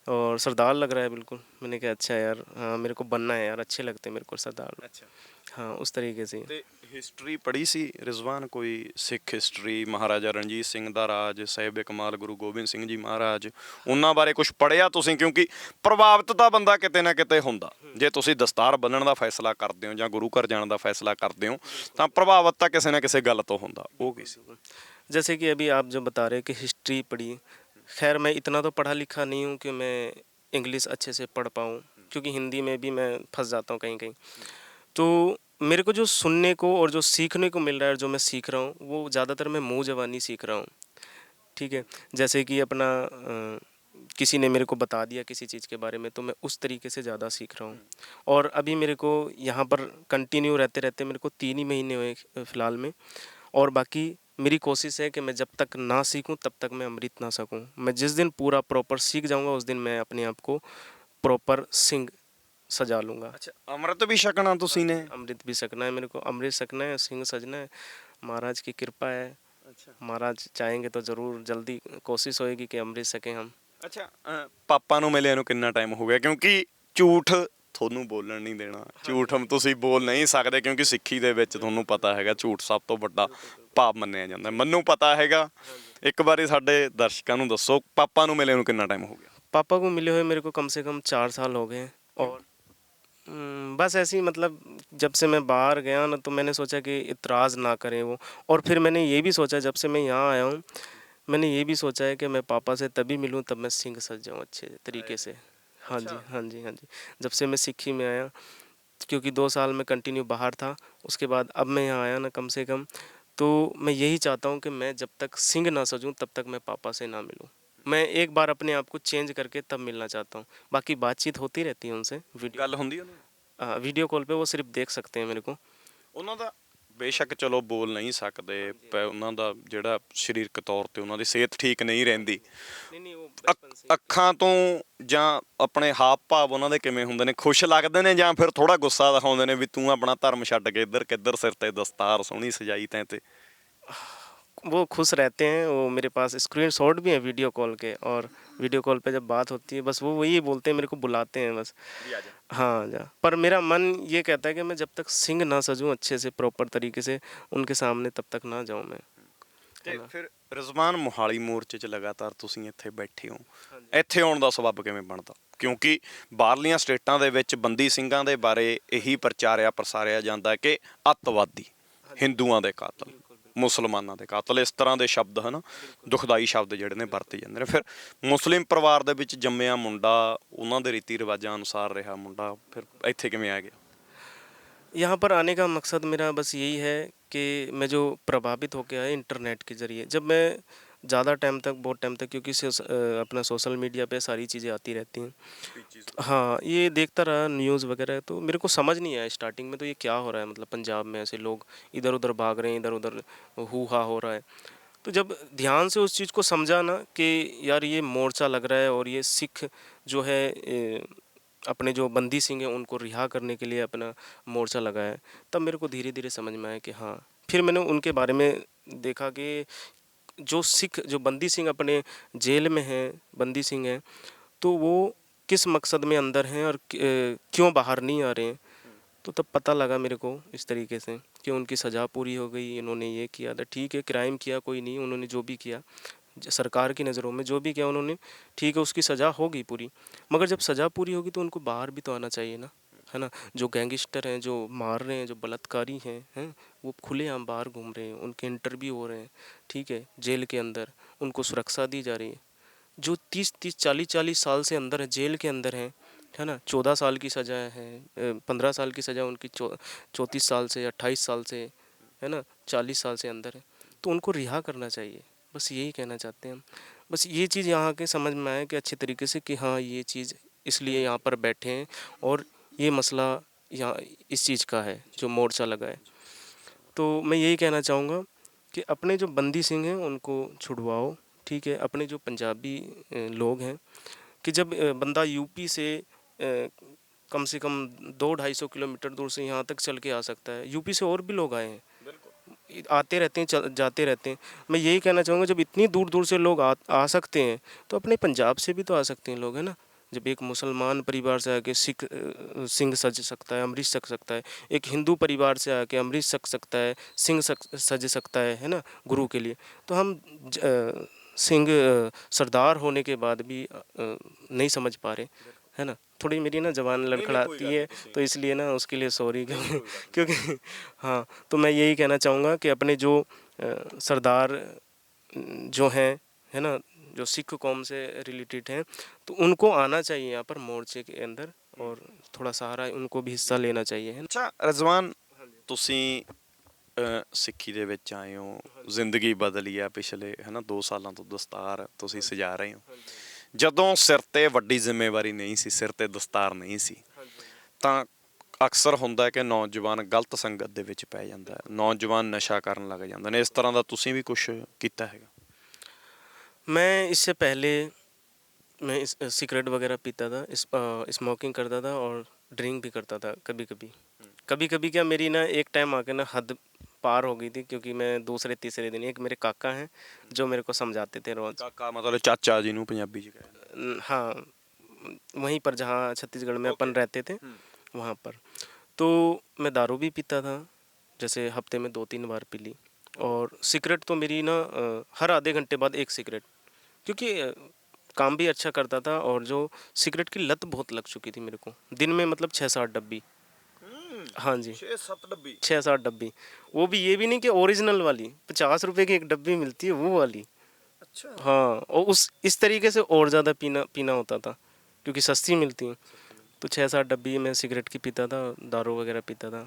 और सरदार लग रहा है बिल्कुल। मैंने कहा अच्छा यार, हाँ मेरे को बनना है यार, अच्छे लगते हैं मेरे को सरदार। अच्छा हाँ उस तरीके से। ਤੇ ਹਿਸਟਰੀ ਪੜ੍ਹੀ ਸੀ ਰਿਜ਼ਵਾਨ ਕੋਈ ਸਿੱਖ ਹਿਸਟਰੀ ਮਹਾਰਾਜਾ ਰਣਜੀਤ ਸਿੰਘ ਦਾ ਰਾਜ ਸਾਹਿਬ ਕਮਾਲ ਗੁਰੂ ਗੋਬਿੰਦ ਸਿੰਘ ਜੀ ਮਹਾਰਾਜ ਉਹਨਾਂ ਬਾਰੇ ਕੁਝ ਪੜ੍ਹਿਆ ਤੁਸੀਂ ਕਿਉਂਕਿ ਪ੍ਰਭਾਵਿਤ ਤਾਂ ਬੰਦਾ ਕਿਤੇ ਨਾ ਕਿਤੇ ਹੁੰਦਾ ਜੇ ਤੁਸੀਂ ਦਸਤਾਰ ਬੰਨਣ ਦਾ ਫੈਸਲਾ ਕਰਦੇ ਹੋ ਜਾਂ ਗੁਰੂ ਘਰ ਜਾਣ ਦਾ ਫੈਸਲਾ ਕਰਦੇ ਹੋ ਤਾਂ ਪ੍ਰਭਾਵਿਤ ਤਾਂ ਕਿਸੇ ਨਾ ਕਿਸੇ ਗੱਲ ਤੋਂ ਹੁੰਦਾ ਉਹ ਕੀ ਸੀ जैसे कि अभी आप जो बता रहे कि हिस्ट्री पढ़ी, खैर मैं इतना तो पढ़ा लिखा नहीं हूँ कि मैं इंग्लिश अच्छे से पढ़ पाऊँ, क्योंकि हिंदी में भी मैं फंस जाता हूँ कहीं कहीं। तो मेरे को जो सुनने को और जो सीखने को मिल रहा है, जो मैं सीख रहा हूँ, वो ज़्यादातर मैं मुँह ज़बानी सीख रहा हूँ। ठीक है, जैसे कि अपना किसी ने मेरे को बता दिया किसी चीज़ के बारे में, तो मैं उस तरीके से ज़्यादा सीख रहा हूँ। और अभी मेरे को यहाँ पर कंटिन्यू रहते रहते मेरे को 3 ही महीने हुए फ़िलहाल में, और बाकी मेरी कोशिश है कि मैं जब तक ना सीखूं तब तक मैं अमृत ना सकूं। मैं जिस दिन पूरा प्रॉपर सीख जाऊंगा उस दिन मैं अपने आप को प्रॉपर सिंह सजा लूँगा। ਅੱਛਾ ਅੰਮ੍ਰਿਤ ਵੀ ਛਕਣਾ ਤੁਸੀਂ ਨੇ अमृत भी सकना है मेरे को, अमृत सकना है, सिंह सजना है। महाराज की कृपा है, महाराज चाहेंगे तो ज़रूर जल्दी कोशिश होएगी कि अमृत सकें हम। ਅੱਛਾ ਪਾਪਾ ਨੂੰ ਮਿਲਿਆ ਨੂੰ ਕਿੰਨਾ ਟਾਈਮ ਹੋ ਗਿਆ ਕਿਉਂਕਿ ਝੂਠ ਤੁਹਾਨੂੰ ਬੋਲਣ ਨਹੀਂ ਦੇਣਾ ਝੂਠ ਤੁਸੀਂ ਬੋਲ ਨਹੀਂ ਸਕਦੇ ਕਿਉਂਕਿ ਸਿੱਖੀ ਦੇ ਵਿੱਚ ਤੁਹਾਨੂੰ ਪਤਾ ਹੈਗਾ ਝੂਠ ਸਭ ਤੋਂ ਵੱਡਾ ਪਾਪ ਮੰਨਿਆ ਜਾਂਦਾ ਮੈਨੂੰ ਪਤਾ ਹੈਗਾ ਇੱਕ ਵਾਰੀ ਸਾਡੇ ਦਰਸ਼ਕਾਂ ਨੂੰ ਦੱਸੋ ਪਾਪਾ ਨੂੰ ਮਿਲੇ ਨੂੰ ਕਿੰਨਾ ਟਾਈਮ ਹੋ ਗਿਆ पापा को मिले हुए मेरे को कम से कम 4 साल हो गए हैं। और बस ऐसे ही मतलब जब से मैं बाहर गया ना, तो मैंने सोचा कि इतराज़ ना करें वो। और फिर मैंने ये भी सोचा, जब से मैं यहाँ आया हूँ, मैंने ये भी सोचा है कि मैं पापा से तभी मिलूँ तब मैं सिंह सज जाऊँ अच्छे तरीके से। हाँ जी, हाँ जी, हाँ जी। जब से मैं सिक्खी में आया, क्योंकि 2 साल में कंटिन्यू बाहर था, उसके बाद अब मैं यहाँ आया ना, कम से कम तो मैं यही चाहता हूँ कि मैं जब तक सिंह ना सजूँ तब तक मैं पापा से ना मिलूँ। मैं एक बार अपने आप को चेंज करके तब मिलना चाहता हूँ। बाकी बातचीत होती रहती है उनसे, ਗੱਲ ਹੁੰਦੀ ਉਹਨਾਂ ਨਾਲ? वीडियो कॉल पे वो सिर्फ देख सकते हैं मेरे को। ਉਹਨਾਂ ਦਾ ਬੇਸ਼ੱਕ ਚਲੋ ਬੋਲ ਨਹੀਂ ਸਕਦੇ ਪਰ ਉਹਨਾਂ ਦਾ ਜਿਹੜਾ ਸਰੀਰਕ ਤੌਰ ਤੇ ਉਹਨਾਂ ਦੀ ਸਿਹਤ ਠੀਕ ਨਹੀਂ ਰਹਿੰਦੀ नहीं नहीं, वो बचपन से ਅੱਖਾਂ ਤੋਂ ਜਾਂ ਆਪਣੇ ਹਾਵ ਭਾਵ ਉਹਨਾਂ ਦੇ ਕਿਵੇਂ ਹੁੰਦੇ ਨੇ ਖੁਸ਼ ਲੱਗਦੇ ਨੇ ਜਾਂ ਫਿਰ ਥੋੜਾ ਗੁੱਸਾ ਦਿਖਾਉਂਦੇ ਨੇ ਵੀ ਤੂੰ ਆਪਣਾ ਧਰਮ ਛੱਡ ਕੇ ਇੱਧਰ ਕਿੱਧਰ ਸਿਰ ਤੇ ਦਸਤਾਰ ਸੋਹਣੀ ਸਜਾਈ ਤੈਂ ਤੇ वो खुश रहते हैं। वो मेरे पास स्क्रीनशॉट भी है वीडियो कॉल के, और वीडियो कॉल पे जब बात होती है बस वो वही बोलते हैं, मेरे को बुलाते हैं बस, हाँ जा। पर मेरा मन ये कहता है कि मैं जब तक सिंह ना सजूं अच्छे से प्रॉपर तरीके से उनके सामने, तब तक ना जाऊं मैं। ਤੇ ਫਿਰ ਰਿਜ਼ਵਾਨ ਮੋਹਾਲੀ ਮੋਰਚੇ 'ਚ ਲਗਾਤਾਰ ਤੁਸੀਂ ਇੱਥੇ ਬੈਠੇ ਹੋ ਇੱਥੇ ਆਉਣ ਦਾ ਸਬੱਬ ਕਿਵੇਂ ਬਣਦਾ ਕਿਉਂਕਿ ਬਾਹਰਲੀਆਂ ਸਟੇਟਾਂ ਦੇ ਵਿੱਚ ਬੰਦੀ ਸਿੰਘਾਂ ਦੇ ਬਾਰੇ ਇਹੀ ਪ੍ਰਸਾਰਿਆ ਜਾਂਦਾ ਕਿ ਅੱਤਵਾਦੀ ਹਿੰਦੂਆਂ ਦੇ ਕਾਤਲ ਮੁਸਲਮਾਨਾਂ ਦੇ ਕਾਤਲ ਇਸ ਤਰ੍ਹਾਂ ਦੇ ਸ਼ਬਦ ਹਨ ਦੁਖਦਾਈ ਸ਼ਬਦ ਜਿਹੜੇ ਨੇ ਵਰਤੇ ਜਾਂਦੇ ਨੇ ਫਿਰ ਮੁਸਲਿਮ ਪਰਿਵਾਰ ਦੇ ਵਿੱਚ ਜੰਮਿਆ ਮੁੰਡਾ ਉਹਨਾਂ ਦੇ ਰੀਤੀ ਰਿਵਾਜਾਂ ਅਨੁਸਾਰ ਰਿਹਾ ਮੁੰਡਾ ਫਿਰ ਇੱਥੇ ਕਿਵੇਂ ਆ ਗਿਆ यहाँ पर आने का मकसद मेरा बस यही है कि मैं जो प्रभावित होकर आया इंटरनेट के ज़रिए, जब मैं ज़्यादा टाइम तक, बहुत टाइम तक, क्योंकि अपना सोशल मीडिया पे सारी चीज़ें आती रहती हैं, हाँ ये देखता रहा न्यूज़ वगैरह, तो मेरे को समझ नहीं आया स्टार्टिंग में तो ये क्या हो रहा है, मतलब पंजाब में ऐसे लोग इधर उधर भाग रहे हैं, इधर उधर हू हा हो रहा है। तो जब ध्यान से उस चीज़ को समझा ना कि यार ये मोर्चा लग रहा है और ये सिख जो है अपने जो बंदी सिंह हैं उनको रिहा करने के लिए अपना मोर्चा लगाया है, तब मेरे को धीरे धीरे समझ में आया कि हाँ। फिर मैंने उनके बारे में देखा कि जो सिख, जो बंदी सिंह अपने जेल में हैं, बंदी सिंह हैं, तो वो किस मकसद में अंदर हैं और क्यों बाहर नहीं आ रहे हैं। तो तब पता लगा मेरे को इस तरीके से कि उनकी सज़ा पूरी हो गई, इन्होंने ये किया था, ठीक है क्राइम किया कोई नहीं, उन्होंने जो भी किया सरकार की नज़रों में जो भी किया उन्होंने, ठीक है उसकी सज़ा होगी पूरी, मगर जब सज़ा पूरी होगी तो उनको बाहर भी तो आना चाहिए ना, है ना। जो गैंगस्टर हैं, जो मार रहे हैं, जो बलात्कारी हैं वो खुलेआम बाहर घूम रहे हैं, उनके इंटरव्यू हो रहे हैं, ठीक है जेल के अंदर उनको सुरक्षा दी जा रही है। जो 30-30 40-40 साल से अंदर है, जेल के अंदर हैं, है ना, 14 साल की सज़ा है, 15 साल की सज़ा उनकी 34 साल से 28 साल से, है ना, 40 साल से अंदर है, तो उनको रिहा करना चाहिए। बस यही कहना चाहते हैं हम। बस ये चीज़ यहाँ के समझ में आए कि अच्छे तरीके से कि हाँ ये चीज़ इसलिए यहाँ पर बैठे हैं और ये मसला यहाँ इस चीज़ का है जो मोर्चा लगा है। तो मैं यही कहना चाहूँगा कि अपने जो बंदी सिंह हैं उनको छुड़वाओ, ठीक है। अपने जो पंजाबी लोग हैं, कि जब बंदा यूपी से कम से कम 200-250 किलोमीटर दूर से यहाँ तक चल के आ सकता है। यूपी से और भी लोग आए हैं, आते रहते हैं, जाते रहते हैं। मैं यही कहना चाहूँगा, जब इतनी दूर दूर से लोग आ सकते हैं तो अपने पंजाब से भी तो आ सकते हैं लोग, है ना। जब एक मुसलमान परिवार से आके सिंह सज सकता है, अमरीश सज सकता है, एक हिंदू परिवार से आके अमरीश सज सकता है, सज सकता है ना, गुरु के लिए। तो हम सिंह सरदार होने के बाद भी नहीं समझ पा रहे, है ना। थोड़ी मेरी ना जबान लड़खड़ाती है, तो इसलिए ना उसके लिए सॉरी, क्योंकि हाँ, तो मैं यही कहना चाहूँगा कि अपने जो सरदार जो हैं, है ना, जो सिख कौम से रिलेटेड हैं, तो उनको आना चाहिए यहाँ पर मोर्चे के अंदर, और थोड़ा सहारा उनको भी हिस्सा लेना चाहिए, है ना। ਅੱਛਾ ਰਜ਼ਵਾਨ, ਤੁਸੀਂ ਸਿੱਖੀ ਦੇ ਵਿੱਚ ਆਏ ਹੋ, ਜ਼ਿੰਦਗੀ ਬਦਲੀ ਆ ਪਿਛਲੇ, ਹੈ ਨਾ, 2 ਸਾਲਾਂ ਤੋਂ ਦਸਤਾਰ ਤੁਸੀਂ ਸਜਾ ਰਹੇ ਹੋ। ਜਦੋਂ ਸਿਰ ਤੇ ਵੱਡੀ ਜ਼ਿੰਮੇਵਾਰੀ ਨਹੀਂ ਸੀ, ਸਿਰ ਤੇ ਦਸਤਾਰ ਨਹੀਂ ਸੀ, ਤਾਂ ਅਕਸਰ ਹੁੰਦਾ ਹੈ ਕਿ ਨੌਜਵਾਨ ਗਲਤ ਸੰਗਤ ਦੇ ਵਿੱਚ ਪੈ ਜਾਂਦਾ ਹੈ, ਨੌਜਵਾਨ ਨਸ਼ਾ ਕਰਨ ਲੱਗ ਜਾਂਦੇ ਨੇ। ਇਸ ਤਰ੍ਹਾਂ ਦਾ ਤੁਸੀਂ ਵੀ ਕੁਝ ਕੀਤਾ ਹੈਗਾ? मैं इससे पहले मैं सिगरेट वगैरह पीता था, स्मोकिंग करता था और ड्रिंक भी करता था कभी कभी। कभी कभी क्या, मेरी ना एक टाइम आके ना हद पार हो गई थी, क्योंकि मैं दूसरे तीसरे दिन, एक मेरे काका हैं जो मेरे को समझाते थे रोज़। ਕਾਕਾ ਮਤਲਬ ਚਾਚਾ ਜੀ ਨੂੰ ਪੰਜਾਬੀ ਚ ਕਹਿੰਦੇ? हाँ, वहीं पर जहाँ छत्तीसगढ़ में अपन रहते थे वहाँ पर। तो मैं दारू भी पीता था, जैसे हफ्ते में 2-3 बार पी ली। और सिगरेट तो मेरी ना हर आधे घंटे बाद एक सिगरेट, क्योंकि काम भी अच्छा करता था, और जो सिगरेट की लत बहुत लग चुकी थी मेरे को, दिन में मतलब 6-7 डब्बी। हाँ जी, 6-7 डब्बी? 6-7 डब्बी। वो भी ये भी नहीं कि ओरिजिनल वाली 50 रुपए की एक डब्बी मिलती है, वो वाली। अच्छा। हाँ, और इस तरीके से और ज़्यादा पीना होता था, क्योंकि सस्ती मिलती है। तो 6-7 डब्बी मैं सिगरेट की पीता था, दारू वगैरह पीता था।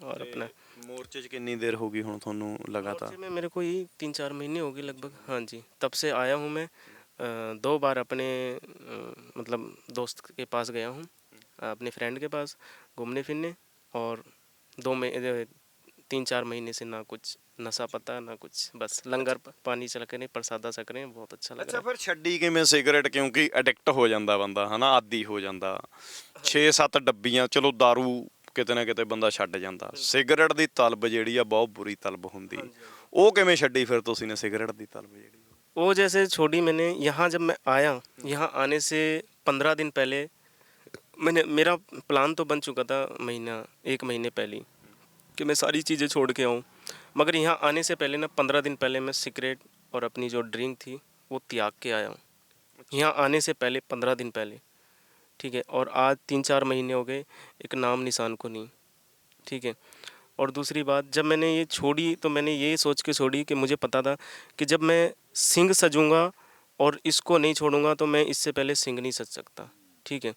और अपना मोर्चे च कितनी देर होगी हुण ਤੁਹਾਨੂੰ लगातार? मोर्चे में मेरे को ही 3-4 महीने हो गए लगभग। हाँ जी, तब से आया हूँ मैं। 2 बार अपने मतलब दोस्त के पास गया हूँ, अपने फ्रेंड के पास घूमने फिरने। और 3-4 महीने से ना कुछ नशा पता, ना कुछ, बस लंगर पानी चल के, प्रसादा छक रहे हैं, बहुत अच्छा लग ਅੱਛਾ, रहा है। ਫਿਰ ਛੱਡੀ ਕਿਵੇਂ ਸਿਗਰਟ? ਕਿਉਂਕਿ ਐਡਿਕਟ ਹੋ ਜਾਂਦਾ ਬੰਦਾ, ਹਨਾ, ਆਦੀ ਹੋ ਜਾਂਦਾ। 6-7 ਡੱਬੀਆਂ, ਚਲੋ दारू ਕਿਤੇ ਨਾ ਕਿਤੇ ਬੰਦਾ ਛੱਡ ਜਾਂਦਾ, ਸਿਗਰਟ ਦੀ ਤਲਬ ਜਿਹੜੀ ਆ ਬਹੁਤ ਬੁਰੀ ਤਲਬ ਹੁੰਦੀ। ਉਹ ਕਿਵੇਂ ਛੱਡੀ ਫਿਰ ਤੁਸੀਂ ਨੇ ਸਿਗਰਟ ਦੀ ਤਲਬ ਜਿਹੜੀ? वो जैसे छोड़ी मैंने, यहाँ जब मैं आया, यहाँ आने से 15 दिन पहले मेरा प्लान तो बन चुका था, 1 महीने पहले ही, कि मैं सारी चीज़ें छोड़ के आऊँ। मगर यहाँ आने से पहले ना 15 दिन पहले मैं सिगरेट और अपनी जो ड्रिंक थी वो त्याग के आया हूँ, यहाँ आने से पहले 15 दिन पहले। ठीक है, और आज 3-4 महीने हो गए, एक नाम निशान को नहीं। ठीक है, और दूसरी बात, जब मैंने ये छोड़ी तो मैंने ये सोच के छोड़ी कि मुझे पता था कि जब मैं सिंह सजूँगा और इसको नहीं छोड़ूंगा तो मैं इससे पहले सिंह नहीं सज सकता। ठीक है,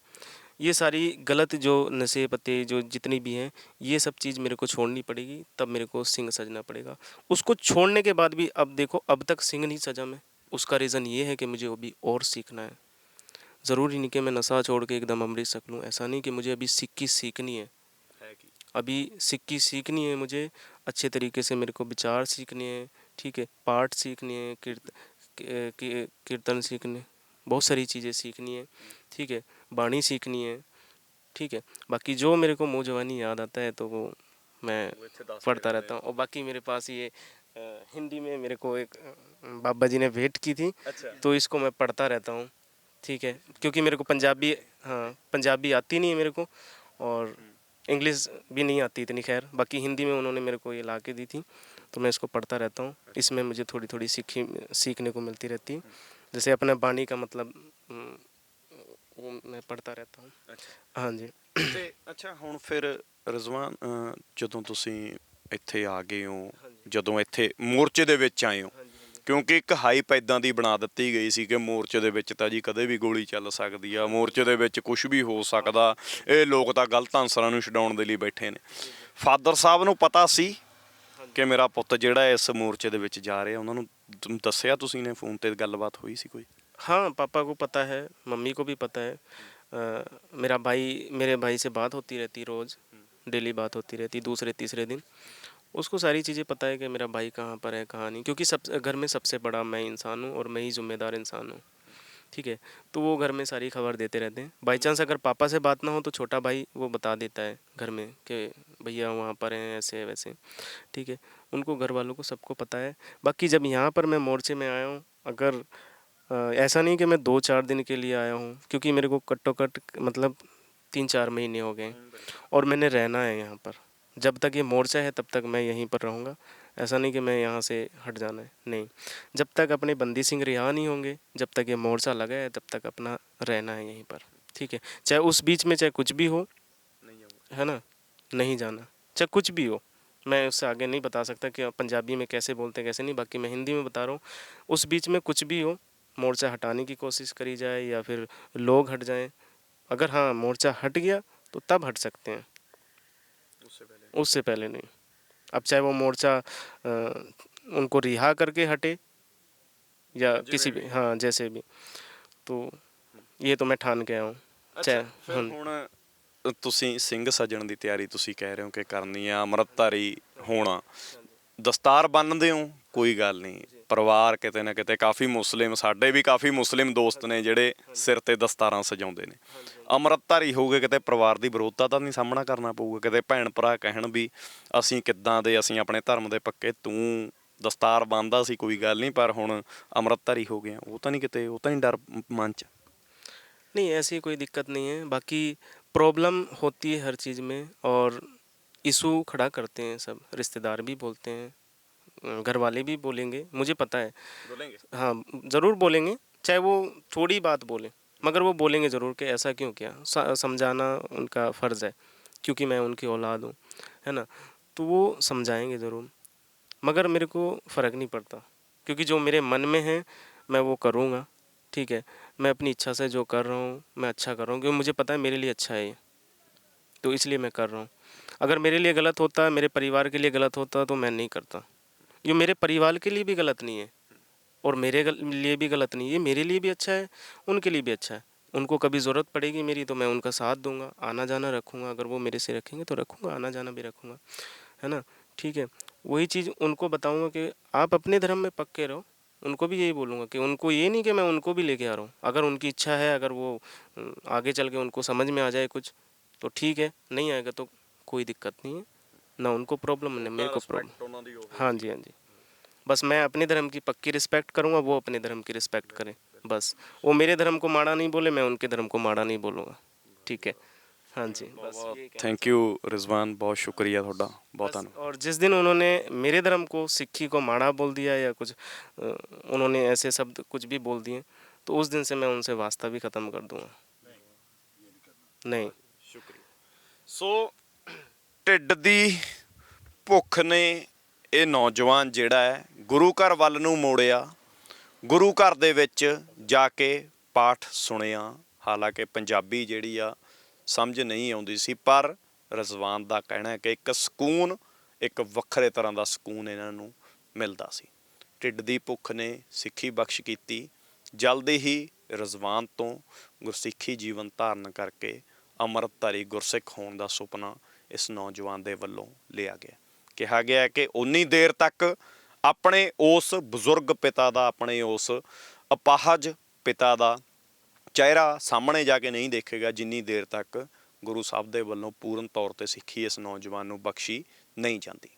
ये सारी गलत जो नशे पत्ते जो जितनी भी हैं, ये सब चीज़ मेरे को छोड़नी पड़ेगी, तब मेरे को सिंह सजना पड़ेगा। उसको छोड़ने के बाद भी अब देखो, अब तक सिंह नहीं सजा मैं। उसका रीज़न ये है कि मुझे अभी और सीखना है। ज़रूरी नहीं कि मैं नशा छोड़ के एकदम अमृत सक लूँ, ऐसा नहीं, कि मुझे अभी सिक्की सीखनी है। अभी सिक्की सीखनी है मुझे, अच्छे तरीके से मेरे को विचार सीखने हैं। ठीक है, पाठ सीखने हैं, कीर्तन सीखने, बहुत सारी चीज़ें सीखनी है। ठीक है, बाणी सीखनी है। ठीक है, बाकी जो मेरे को मुँह जवानी याद आता है तो वो मैं पढ़ता रहता हूँ। और बाकी मेरे पास ये हिंदी में मेरे को एक बाबा जी ने भेंट की थी, तो इसको मैं पढ़ता रहता हूँ। ठीक है, क्योंकि मेरे को पंजाबी, हाँ, पंजाबी आती नहीं है मेरे को, और इंग्लिश भी नहीं आती इतनी, खैर बाकी हिंदी में उन्होंने मेरे को ये ला के दी थी, तो मैं इसको पढ़ता रहता हूँ। इसमें मुझे थोड़ी थोड़ी सीखने को मिलती रहती है। जैसे अपना बाणी का मतलब वो मैं पढ़ता रहता हूँ। हाँ जी। ਤੇ ਅੱਛਾ, ਹੁਣ ਫਿਰ ਰਿਜ਼ਵਾਨ, ਜਦੋਂ ਤੁਸੀਂ ਇੱਥੇ ਆ ਗਏ ਹੋ, ਜਦੋਂ ਇੱਥੇ ਮੋਰਚੇ ਦੇ ਵਿੱਚ ਆਏ ਹੋ, ਕਿਉਂਕਿ ਇੱਕ ਹਾਈਪ ਇੱਦਾਂ ਦੀ ਬਣਾ ਦਿੱਤੀ ਗਈ ਸੀ ਕਿ ਮੋਰਚੇ ਦੇ ਵਿੱਚ ਤਾਂ ਜੀ ਕਦੇ ਵੀ ਗੋਲੀ ਚੱਲ ਸਕਦੀ ਆ, ਮੋਰਚੇ ਦੇ ਵਿੱਚ ਕੁਝ ਵੀ ਹੋ ਸਕਦਾ, ਇਹ ਲੋਕ ਤਾਂ ਗਲਤ ਅਨਸਰਾਂ ਨੂੰ ਛਡਾਉਣ ਦੇ ਲਈ ਬੈਠੇ ਨੇ। ਫਾਦਰ ਸਾਹਿਬ ਨੂੰ ਪਤਾ ਸੀ ਕਿ ਮੇਰਾ ਪੁੱਤ ਜਿਹੜਾ ਇਸ ਮੋਰਚੇ ਦੇ ਵਿੱਚ ਜਾ ਰਿਹਾ, ਉਹਨਾਂ ਨੂੰ ਦੱਸਿਆ ਤੁਸੀਂ ਨੇ? ਫੋਨ ਤੇ ਗੱਲਬਾਤ ਹੋਈ ਸੀ ਕੋਈ? हाँ, पापा को पता है, मम्मी को भी पता है। मेरे भाई से बात होती रहती रोज़, डेली बात होती रहती, दूसरे तीसरे दिन। उसको सारी चीज़ें पता है कि मेरा भाई कहाँ पर है, कहाँ नहीं, क्योंकि घर में सबसे बड़ा मैं इंसान हूँ और मैं ही ज़िम्मेदार इंसान हूँ। ठीक है। तो वो घर में सारी खबर देते रहते हैं। बाई चांस अगर पापा से बात ना हो तो छोटा भाई वो बता देता है घर में कि भैया वहाँ पर हैं, ऐसे है वैसे, ठीक है। उनको घर वालों को सबको पता है। बाकी जब यहाँ पर मैं मोर्चे में आया हूँ, अगर ऐसा नहीं कि मैं 2-4 दिन के लिए आया हूँ, क्योंकि मेरे को कट्टो-कट्ट मतलब 3-4 महीने हो गए और मैंने रहना है यहाँ पर। जब तक ये मोर्चा है तब तक मैं यहीं पर रहूँगा। ऐसा नहीं कि मैं यहाँ से हट जाना है, नहीं। जब तक अपने बंदी सिंह रिहा नहीं होंगे, जब तक ये मोर्चा लगा है, तब तक अपना रहना है यहीं पर, ठीक है। चाहे उस बीच में चाहे कुछ भी हो, है ना, नहीं जाना, चाहे कुछ भी हो। मैं उससे आगे नहीं बता सकता कि पंजाबी में कैसे बोलते हैं कैसे नहीं, बाकी मैं हिंदी में बता रहा हूँ। उस बीच में कुछ भी हो, मोर्चा हटाने की कोशिश करी जाए या फिर लोग हट जाएं। अगर हाँ मोर्चा हट गया तो तब हट सकते हैं, उससे पहले नहीं। अब चाहे वो मोर्चा उनको रिहा करके हटे या किसी भी, हाँ जैसे भी, तो ये तो मैं ठान के आया हूँ। चाहे ਫਿਰ हाँ ਹੁਣ ਤੁਸੀਂ ਸਿੰਘ ਸਜਣ ਦੀ ਤਿਆਰੀ ਤੁਸੀਂ ਕਹਿ ਰਹੇ ਹੋ ਕਿ ਕਰਨੀ ਆ, ਅੰਮ੍ਰਿਤਧਾਰੀ ਹੋਣਾ, ਦਸਤਾਰ ਬੰਨ੍ਹਦੇ ਹੋ, ਕੋਈ ਗੱਲ ਨਹੀਂ। ਪਰਿਵਾਰ ਕਿਤੇ ਨਾ ਕਿਤੇ ਕਾਫੀ ਮੁਸਲਿਮ, ਸਾਡੇ ਵੀ ਕਾਫੀ ਮੁਸਲਿਮ ਦੋਸਤ ਨੇ ਜਿਹੜੇ ਸਿਰ ਤੇ ਦਸਤਾਰਾਂ ਸਜਾਉਂਦੇ ਨੇ। ਅੰਮ੍ਰਿਤਧਾਰੀ ਹੋਊਗੇ, ਕਿਤੇ ਪਰਿਵਾਰ ਦੀ ਵਿਰੋਧਤਾ ਤਾਂ ਨਹੀਂ ਸਾਹਮਣਾ ਕਰਨਾ ਪਊਗਾ, ਕਿਤੇ ਭੈਣ ਭਰਾ ਕਹਿਣ ਵੀ ਅਸੀਂ ਕਿੱਦਾਂ ਦੇ, ਅਸੀਂ ਆਪਣੇ ਧਰਮ ਦੇ ਪੱਕੇ, ਤੂੰ ਦਸਤਾਰ ਬੰਨ੍ਹਦਾ ਸੀ ਕੋਈ ਗੱਲ ਨਹੀਂ, ਪਰ ਹੁਣ ਅੰਮ੍ਰਿਤਧਾਰੀ ਹੋ ਗਏ, ਉਹ ਤਾਂ ਨਹੀਂ ਕਿਤੇ, ਉਹ ਤਾਂ ਨਹੀਂ ਡਰ ਮਨ 'ਚ? नहीं, ऐसी कोई दिक्कत नहीं है। बाकी प्रॉब्लम होती है हर चीज़ में, और इशू खड़ा करते हैं सब, रिश्तेदार भी बोलते हैं, घर वाले भी बोलेंगे, मुझे पता है। बोलेंगे हाँ ज़रूर बोलेंगे, चाहे वो थोड़ी बात बोलें, मगर वो बोलेंगे ज़रूर कि ऐसा क्यों किया। समझाना उनका फ़र्ज़ है, क्योंकि मैं उनकी औलाद हूँ, है ना। तो वो समझाएंगे ज़रूर, मगर मेरे को फ़र्क नहीं पड़ता, क्योंकि जो मेरे मन में है मैं वो करूँगा, ठीक है। मैं अपनी इच्छा से जो कर रहा हूँ मैं अच्छा कर रहा हूँ, क्योंकि मुझे पता है मेरे लिए अच्छा है ये, तो इसलिए मैं कर रहा हूँ। अगर मेरे लिए गलत होता, मेरे परिवार के लिए गलत होता, तो मैं नहीं करता। ये मेरे परिवार के लिए भी गलत नहीं है और मेरे लिए भी गलत नहीं है, ये मेरे लिए भी अच्छा है, उनके लिए भी अच्छा है। उनको कभी ज़रूरत पड़ेगी मेरी तो मैं उनका साथ दूंगा, आना जाना रखूँगा, अगर वो मेरे से रखेंगे तो रखूँगा, आना जाना भी रखूँगा, है ना, ठीक है। वही चीज़ उनको बताऊँगा कि आप अपने धर्म में पक्के रहो। उनको भी यही बोलूँगा कि उनको ये नहीं कि मैं उनको भी लेके आ रहा हूँ, अगर उनकी इच्छा है, अगर वो आगे चल के उनको समझ में आ जाए कुछ तो ठीक है, नहीं आएगा तो कोई दिक्कत नहीं है, ना उनको प्रॉब्लम ना मेरे को प्रॉब्लम। हाँ जी, हाँ जी। बस मैं अपने धर्म की पक्की रिस्पेक्ट करूँगा, वो अपने धर्म की रिस्पेक्ट करें, बस। वो मेरे धर्म को माड़ा नहीं बोले, मैं उनके धर्म को माड़ा नहीं बोलूँगा, ठीक है। हाँ जी, बस ये कहना थैंक यू रिजवान, बहुत शुक्रिया ਤੁਹਾਡਾ, बहुत बस। धन्यवाद। और जिस दिन उन्होंने मेरे धर्म को, सिक्खी को माड़ा बोल दिया या कुछ उन्होंने ऐसे शब्द कुछ भी बोल दिए, तो उस दिन से मैं उनसे वास्ता भी ख़त्म कर दूँगा, नहीं। ਸੋ ਢਿੱਡ ਦੀ ਭੁੱਖ ਨੇ ਇਹ ਨੌਜਵਾਨ ਜਿਹੜਾ ਹੈ ਗੁਰੂ ਘਰ ਵੱਲ ਨੂੰ ਮੋੜਿਆ, ਗੁਰੂ ਘਰ ਦੇ ਵਿੱਚ ਜਾ ਕੇ ਪਾਠ ਸੁਣਿਆ। ਹਾਲਾਂਕਿ ਪੰਜਾਬੀ ਜਿਹੜੀ ਆ ਸਮਝ ਨਹੀਂ ਆਉਂਦੀ ਸੀ, ਪਰ ਰਿਜ਼ਵਾਨ ਦਾ ਕਹਿਣਾ ਹੈ ਕਿ ਇੱਕ ਸਕੂਨ, ਇੱਕ ਵੱਖਰੇ ਤਰ੍ਹਾਂ ਦਾ ਸਕੂਨ ਇਹਨਾਂ ਨੂੰ ਮਿਲਦਾ ਸੀ। ਢਿੱਡ ਦੀ ਭੁੱਖ ਨੇ ਸਿੱਖੀ ਬਖਸ਼ ਕੀਤੀ। ਜਲਦੀ ਹੀ ਰਿਜ਼ਵਾਨ ਤੋਂ ਗੁਰਸਿੱਖੀ ਜੀਵਨ ਧਾਰਨ ਕਰਕੇ ਅੰਮ੍ਰਿਤਧਾਰੀ ਗੁਰਸਿੱਖ ਹੋਣ ਦਾ ਸੁਪਨਾ ਇਸ ਨੌਜਵਾਨ ਦੇ ਵੱਲੋਂ ਲਿਆ ਗਿਆ। ਕਿਹਾ ਗਿਆ ਕਿ ਉਨੀ ਦੇਰ ਤੱਕ ਆਪਣੇ ਉਸ ਬਜ਼ੁਰਗ ਪਿਤਾ ਦਾ, ਆਪਣੇ ਉਸ ਅਪਾਹਜ ਪਿਤਾ ਦਾ ਚਿਹਰਾ ਸਾਹਮਣੇ ਜਾ ਕੇ ਨਹੀਂ ਦੇਖੇਗਾ, ਜਿੰਨੀ ਦੇਰ ਤੱਕ ਗੁਰੂ ਸਾਹਿਬ ਦੇ ਵੱਲੋਂ ਪੂਰਨ ਤੌਰ 'ਤੇ ਸਿੱਖੀ ਇਸ ਨੌਜਵਾਨ ਨੂੰ ਬਖਸ਼ੀ ਨਹੀਂ ਜਾਂਦੀ।